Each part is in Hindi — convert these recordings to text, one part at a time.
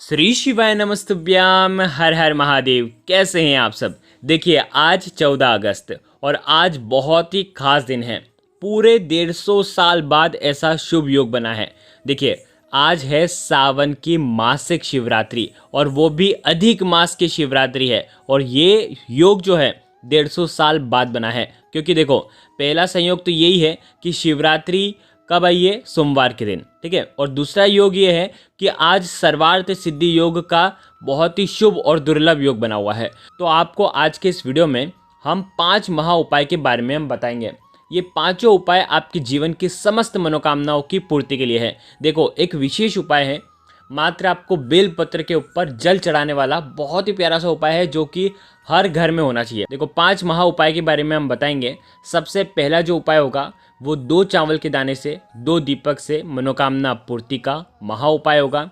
श्री शिवाय नमस्तुभ्याम। हर हर महादेव। कैसे हैं आप सब। देखिए आज 14 अगस्त और आज बहुत ही खास दिन है। पूरे 150 साल बाद ऐसा शुभ योग बना है। देखिए आज है सावन की मासिक शिवरात्रि और वो भी अधिक मास की शिवरात्रि है। और ये योग जो है 150 साल बाद बना है, क्योंकि देखो पहला संयोग तो यही है कि शिवरात्रि कब आई है, सोमवार के दिन। ठीक है। और दूसरा योग ये है कि आज सर्वार्थ सिद्धि योग का बहुत ही शुभ और दुर्लभ योग बना हुआ है। तो आपको आज के इस वीडियो में हम 5 महा उपाय के बारे में हम बताएंगे। ये पांचों उपाय आपके जीवन की समस्त मनोकामनाओं की पूर्ति के लिए है। देखो एक विशेष उपाय है, मात्र आपको बेल पत्र के ऊपर जल चढ़ाने वाला बहुत ही प्यारा सा उपाय है जो कि हर घर में होना चाहिए। देखो 5 महा उपाय के बारे में हम बताएंगे। सबसे पहला जो उपाय होगा वो 2 चावल के दाने से 2 दीपक से मनोकामना पूर्ति का महा उपाय होगा।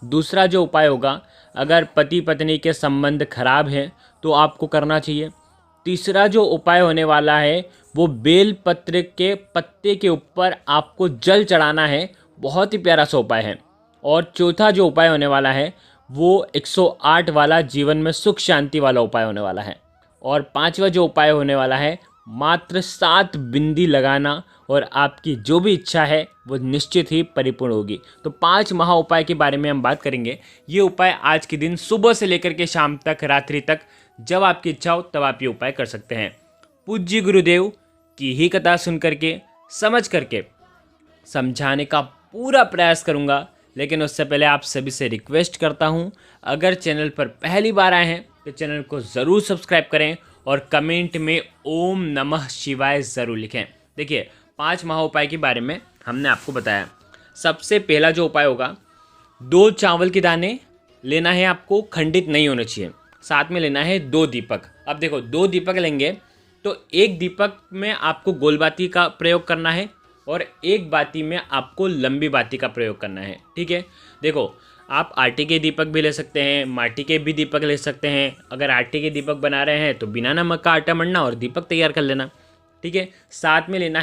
दूसरा जो उपाय होगा, अगर पति पत्नी के संबंध खराब हैं तो आपको करना चाहिए। तीसरा जो उपाय होने वाला है वो बेल पत्र के पत्ते के ऊपर आपको जल चढ़ाना है, बहुत ही प्यारा सा उपाय है। और चौथा जो उपाय होने वाला है वो 108 वाला जीवन में सुख शांति वाला उपाय होने वाला है। और पांचवा जो उपाय होने वाला है मात्र 7 बिंदी लगाना और आपकी जो भी इच्छा है वो निश्चित ही परिपूर्ण होगी। तो 5 महा उपाय के बारे में हम बात करेंगे। ये उपाय आज के दिन सुबह से लेकर के शाम तक, रात्रि तक, जब आपकी इच्छा हो तब आप ये उपाय कर सकते हैं। पूज्य गुरुदेव की ही कथा सुन करके समझ करके समझाने का पूरा प्रयास करूंगा। लेकिन उससे पहले आप सभी से रिक्वेस्ट करता हूं, अगर चैनल पर पहली बार आए हैं तो चैनल को ज़रूर सब्सक्राइब करें और कमेंट में ओम नमः शिवाय ज़रूर लिखें। देखिए 5 महा उपाय के बारे में हमने आपको बताया। सबसे पहला जो उपाय होगा, 2 चावल के दाने लेना है आपको, खंडित नहीं होने चाहिए। साथ में लेना है 2 दीपक। अब देखो 2 दीपक लेंगे तो एक दीपक में आपको गोलबाती का प्रयोग करना है और एक बाती में आपको लंबी बाती का प्रयोग करना है। ठीक है। देखो आप आटे के दीपक भी ले सकते हैं, माटी के भी दीपक ले सकते हैं। अगर आटे के दीपक बना रहे हैं तो बिना नमक का आटा मढ़ना और दीपक तैयार कर लेना। ठीक है। साथ में लेना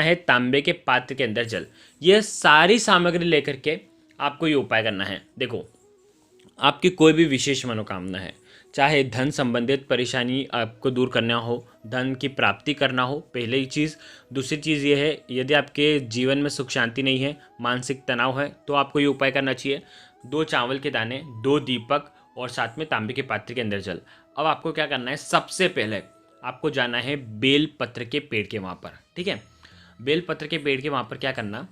है तांबे के पात्र के अंदर जल। ये सारी सामग्री लेकर के आपको ये उपाय करना है। देखो आपकी कोई भी विशेष मनोकामना है, चाहे धन संबंधित परेशानी आपको दूर करना हो, धन की प्राप्ति करना हो, पहले ही चीज़। दूसरी चीज़ ये है, यदि आपके जीवन में सुख शांति नहीं है, मानसिक तनाव है, तो आपको ये उपाय करना चाहिए। 2 चावल के दाने, 2 दीपक और साथ में तांबे के पात्र के अंदर जल। अब आपको क्या करना है, सबसे पहले आपको जाना है बेल पत्र के पेड़ के वहाँ पर। ठीक है। बेल पत्र के पेड़ के वहाँ पर क्या करना,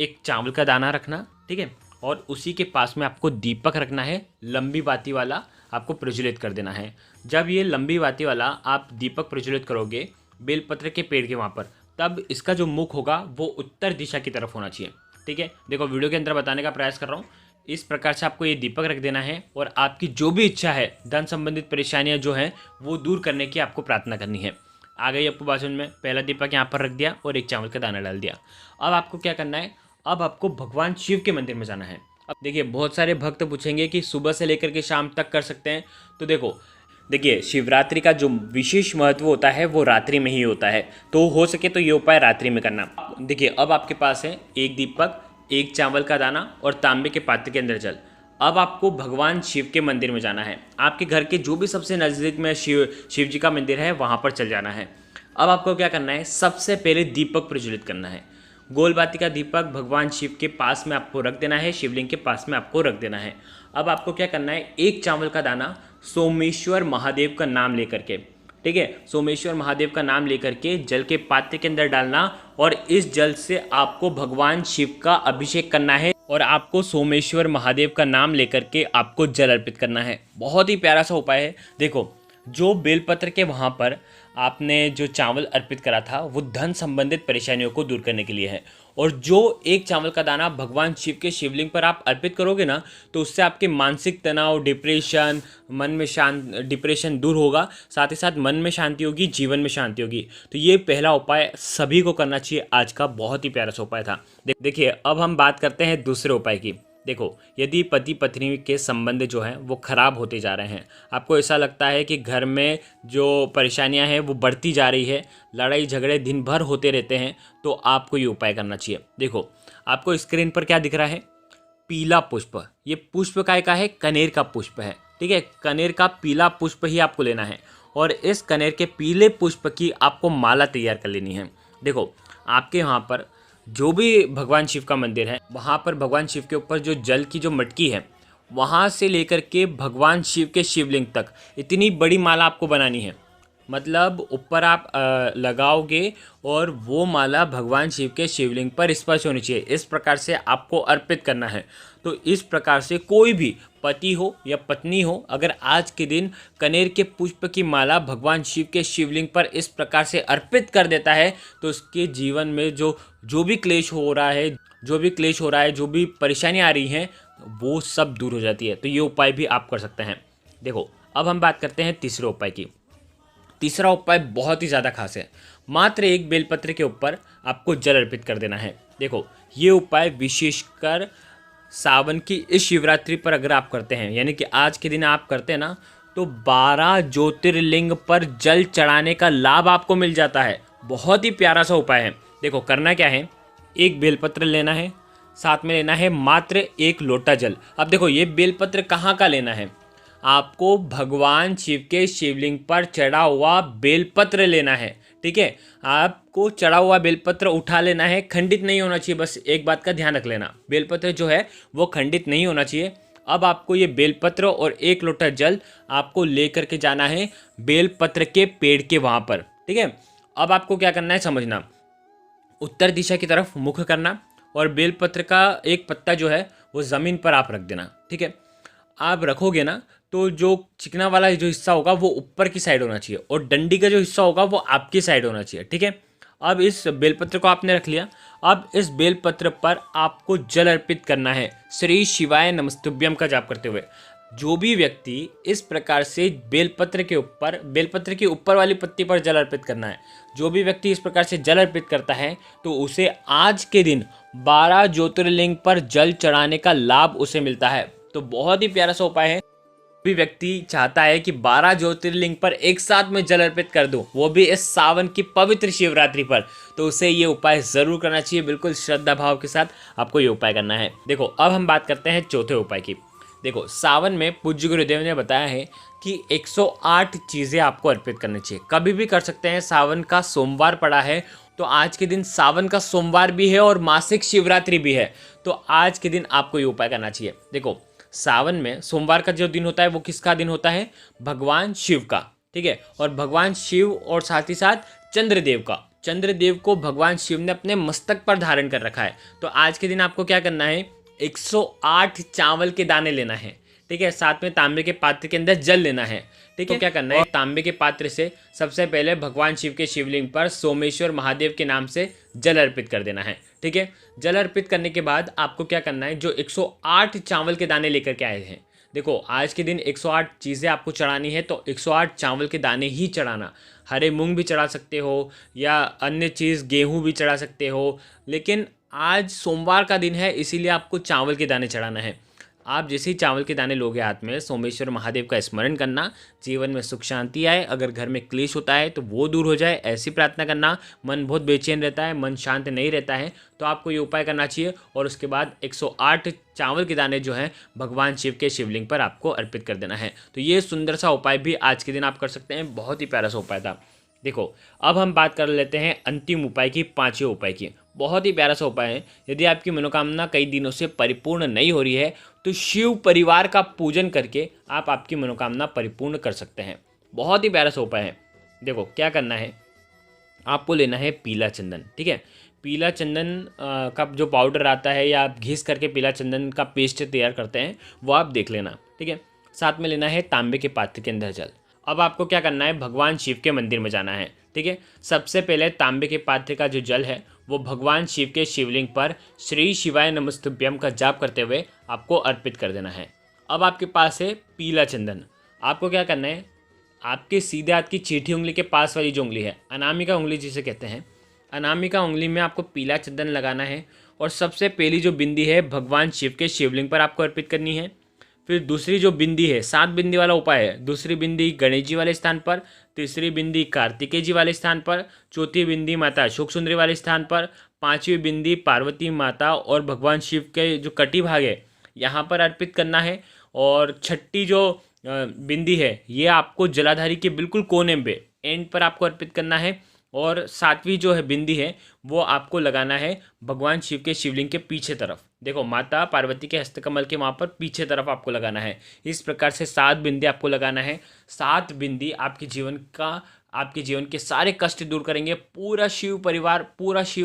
एक चावल का दाना रखना। ठीक है। और उसी के पास में आपको दीपक रखना है, लंबी बाती वाला आपको प्रज्वलित कर देना है। जब ये लंबी बाती वाला आप दीपक प्रज्वलित करोगे बेलपत्र के पेड़ के वहाँ पर, तब इसका जो मुख होगा वो उत्तर दिशा की तरफ होना चाहिए। ठीक है। देखो वीडियो के अंदर बताने का प्रयास कर रहा हूँ। इस प्रकार से आपको ये दीपक रख देना है और आपकी जो भी इच्छा है, धन संबंधित परेशानियाँ जो हैं वो दूर करने की आपको प्रार्थना करनी है। आ गई आपको बात समझ में। पहला दीपक यहाँ पर रख दिया और एक चावल का दाना डाल दिया। अब आपको क्या करना है, अब आपको भगवान शिव के मंदिर में जाना है। अब देखिए बहुत सारे भक्त पूछेंगे कि सुबह से लेकर के शाम तक कर सकते हैं। तो देखिए शिवरात्रि का जो विशेष महत्व होता है वो रात्रि में ही होता है, तो हो सके तो ये उपाय रात्रि में करना। देखिए अब आपके पास है एक दीपक, एक चावल का दाना और तांबे के पात्र के अंदर जल। अब आपको भगवान शिव के मंदिर में जाना है। आपके घर के जो भी सबसे नज़दीक में शिव जी का मंदिर है वहाँ पर चल जाना है। अब आपको क्या करना है, सबसे पहले दीपक प्रज्वलित करना है। गोलबाती का दीपक भगवान शिव के पास में आपको रख देना है, शिवलिंग के पास में आपको रख देना है। अब आपको क्या करना है, एक चावल का दाना सोमेश्वर महादेव का नाम लेकर के, ठीक है, सोमेश्वर महादेव का नाम लेकर के जल के पात्र के अंदर डालना और इस जल से आपको भगवान शिव का अभिषेक करना है और आपको सोमेश्वर महादेव का नाम लेकर के आपको जल अर्पित करना है। बहुत ही प्यारा सा उपाय है। देखो जो बेलपत्र के वहाँ पर आपने जो चावल अर्पित करा था वो धन संबंधित परेशानियों को दूर करने के लिए है। और जो एक चावल का दाना भगवान शिव के शिवलिंग पर आप अर्पित करोगे ना, तो उससे आपके मानसिक तनाव, डिप्रेशन दूर होगा। साथ ही साथ मन में शांति होगी, जीवन में शांति होगी। तो ये पहला उपाय सभी को करना चाहिए। आज का बहुत ही प्यारा सा उपाय था। देखिए अब हम बात करते हैं दूसरे उपाय की। देखो यदि पति पत्नी के संबंध जो हैं वो ख़राब होते जा रहे हैं, आपको ऐसा लगता है कि घर में जो परेशानियां हैं वो बढ़ती जा रही है, लड़ाई झगड़े दिन भर होते रहते हैं, तो आपको ये उपाय करना चाहिए। देखो आपको स्क्रीन पर क्या दिख रहा है, पीला पुष्प, ये पुष्प काय का है, कनेर का पुष्प है। ठीक है, कनेर का पीला पुष्प ही आपको लेना है और इस कनेर के पीले पुष्प की आपको माला तैयार कर लेनी है। देखो आपके यहाँ पर जो भी भगवान शिव का मंदिर है, वहाँ पर भगवान शिव के ऊपर जो जल की जो मटकी है, वहाँ से लेकर के भगवान शिव के शिवलिंग तक इतनी बड़ी माला आपको बनानी है। मतलब ऊपर आप लगाओगे और वो माला भगवान शिव के शिवलिंग पर स्पर्श होनी चाहिए। इस प्रकार से आपको अर्पित करना है। तो इस प्रकार से कोई भी पति हो या पत्नी हो, अगर आज के दिन कनेर के पुष्प की माला भगवान शिव के शिवलिंग पर इस प्रकार से अर्पित कर देता है, तो उसके जीवन में जो भी क्लेश हो रहा है, जो भी परेशानियाँ आ रही हैं, वो सब दूर हो जाती है। तो ये उपाय भी आप कर सकते हैं। देखो अब हम बात करते हैं तीसरे उपाय की। तीसरा उपाय बहुत ही ज़्यादा खास है। मात्र एक बेलपत्र के ऊपर आपको जल अर्पित कर देना है। देखो ये उपाय विशेषकर सावन की इस शिवरात्रि पर अगर आप करते हैं, यानी कि आज के दिन आप करते हैं ना, तो 12 ज्योतिर्लिंग पर जल चढ़ाने का लाभ आपको मिल जाता है। बहुत ही प्यारा सा उपाय है। देखो करना क्या है, एक बेलपत्र लेना है, साथ में लेना है मात्र 1 लोटा जल। अब देखो ये बेलपत्र कहाँ का लेना है, आपको भगवान शिव के शिवलिंग पर चढ़ा हुआ बेलपत्र लेना है। ठीक है, आपको चढ़ा हुआ बेलपत्र उठा लेना है, खंडित नहीं होना चाहिए। बस एक बात का ध्यान रख लेना, बेलपत्र जो है वो खंडित नहीं होना चाहिए। अब आपको ये बेलपत्र और 1 लोटा जल आपको लेकर के जाना है बेलपत्र के पेड़ के वहाँ पर। ठीक है, अब आपको क्या करना है समझना, उत्तर दिशा की तरफ मुख करना और बेलपत्र का एक पत्ता जो है वो ज़मीन पर आप रख देना। ठीक है, आप रखोगे ना तो जो चिकना वाला जो हिस्सा होगा वो ऊपर की साइड होना चाहिए और डंडी का जो हिस्सा होगा वो आपकी साइड होना चाहिए। ठीक है, अब इस बेलपत्र को आपने रख लिया। अब इस बेलपत्र पर आपको जल अर्पित करना है श्री शिवाय नमस्तुभ्यम का जाप करते हुए। जो भी व्यक्ति इस प्रकार से बेलपत्र की ऊपर वाली पत्ती पर जल अर्पित करना है, जो भी व्यक्ति इस प्रकार से जल अर्पित करता है तो उसे आज के दिन 12 ज्योतिर्लिंग पर जल चढ़ाने का लाभ उसे मिलता है। तो बहुत ही प्यारा सा उपाय है। भी व्यक्ति चाहता है कि 12 ज्योतिर्लिंग पर एक साथ में जल अर्पित कर दूं, वो भी इस सावन की पवित्र शिवरात्रि पर, तो उसे ये उपाय ज़रूर करना चाहिए। बिल्कुल श्रद्धा भाव के साथ आपको ये उपाय करना है। देखो अब हम बात करते हैं चौथे उपाय की। देखो सावन में पूज्य गुरुदेव ने बताया है कि 108 चीज़ें आपको अर्पित करनी चाहिए। कभी भी कर सकते हैं, सावन का सोमवार पड़ा है तो आज के दिन सावन का सोमवार भी है और मासिक शिवरात्रि भी है, तो आज के दिन आपको ये उपाय करना चाहिए। देखो सावन में सोमवार का जो दिन होता है वो किसका दिन होता है, भगवान शिव का। ठीक है, और भगवान शिव और साथ ही साथ चंद्रदेव को भगवान शिव ने अपने मस्तक पर धारण कर रखा है। तो आज के दिन आपको क्या करना है, 108 चावल के दाने लेना है। ठीक है, साथ में तांबे के पात्र के अंदर जल लेना है। ठीक है, तो क्या करना है, तांबे के पात्र से सबसे पहले भगवान शिव के शिवलिंग पर सोमेश्वर महादेव के नाम से जल अर्पित कर देना है। ठीक है, जल अर्पित करने के बाद आपको क्या करना है, जो 108 चावल के दाने लेकर के आए हैं, देखो आज के दिन 108 चीज़ें आपको चढ़ानी है, तो 108 चावल के दाने ही चढ़ाना। हरे मूंग भी चढ़ा सकते हो या अन्य चीज़ गेहूँ भी चढ़ा सकते हो, लेकिन आज सोमवार का दिन है इसीलिए आपको चावल के दाने चढ़ाना है। आप जैसे ही चावल के दाने लोगे हाथ में, सोमेश्वर महादेव का स्मरण करना, जीवन में सुख शांति आए, अगर घर में क्लेश होता है तो वो दूर हो जाए, ऐसी प्रार्थना करना। मन बहुत बेचैन रहता है, मन शांत नहीं रहता है, तो आपको ये उपाय करना चाहिए। और उसके बाद 108 चावल के दाने जो हैं भगवान शिव के शिवलिंग पर आपको अर्पित कर देना है। तो ये सुंदर सा उपाय भी आज के दिन आप कर सकते हैं, बहुत ही प्यारा सा उपाय था। देखो अब हम बात कर लेते हैं अंतिम उपाय की, 5वें उपाय की। बहुत ही प्यारा सा उपाय है। यदि आपकी मनोकामना कई दिनों से परिपूर्ण नहीं हो रही है तो शिव परिवार का पूजन करके आप आपकी मनोकामना परिपूर्ण कर सकते हैं। बहुत ही प्यारा सा उपाय है। देखो क्या करना है, आपको लेना है पीला चंदन। ठीक है, पीला चंदन का जो पाउडर आता है या आप घिस करके पीला चंदन का पेस्ट तैयार करते हैं वो आप देख लेना। ठीक है, साथ में लेना है तांबे के पात्र के अंदर जल। अब आपको क्या करना है, भगवान शिव के मंदिर में जाना है। ठीक है, सबसे पहले तांबे के पात्र का जो जल है वो भगवान शिव के शिवलिंग पर श्री शिवाय नमस्तुभ्यम का जाप करते हुए आपको अर्पित कर देना है। अब आपके पास है पीला चंदन। आपको क्या करना है, आपके सीधे हाथ की चीठी उंगली के पास वाली जो उंगली है, अनामिका उंगली जिसे कहते हैं, अनामिका उंगली में आपको पीला चंदन लगाना है और सबसे पहली जो बिंदी है भगवान शिव के शिवलिंग पर आपको अर्पित करनी है। फिर दूसरी जो बिंदी है, 7 बिंदी वाला उपाय है, दूसरी बिंदी गणेश जी वाले स्थान पर, तीसरी बिंदी कार्तिकेय जी वाले स्थान पर, चौथी बिंदी माता अशोक सुंदरी वाले स्थान पर, 5वीं बिंदी पार्वती माता और भगवान शिव के जो कटी भाग है यहाँ पर अर्पित करना है। और छठी जो बिंदी है ये आपको जलाधारी के बिल्कुल कोने पे एंड पर आपको अर्पित करना है। और सातवीं जो है बिंदी है वो आपको लगाना है भगवान शिव के शिवलिंग के पीछे तरफ। देखो माता पार्वती के हस्तकमल के वहाँ पर पीछे तरफ आपको लगाना है। इस प्रकार से 7 बिंदी आपको लगाना है। 7 बिंदी आपके जीवन के सारे कष्ट दूर करेंगे। पूरा शिव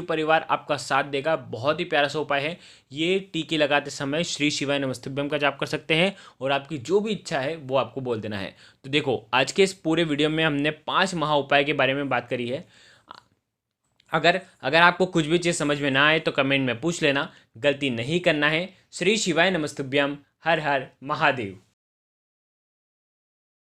परिवार आपका साथ देगा। बहुत ही प्यारा सा उपाय है। ये टीके लगाते समय श्री शिवाय नमस्तुभ्यम का जाप कर सकते हैं और आपकी जो भी इच्छा है वो आपको बोल देना है। तो देखो आज के इस पूरे वीडियो में हमने 5 महा उपाय के बारे में बात करी है। अगर अगर आपको कुछ भी चीज़ समझ में ना आए तो कमेंट में पूछ लेना। गलती नहीं करना है। श्री शिवाय नमस्तुभ्यम। हर हर महादेव।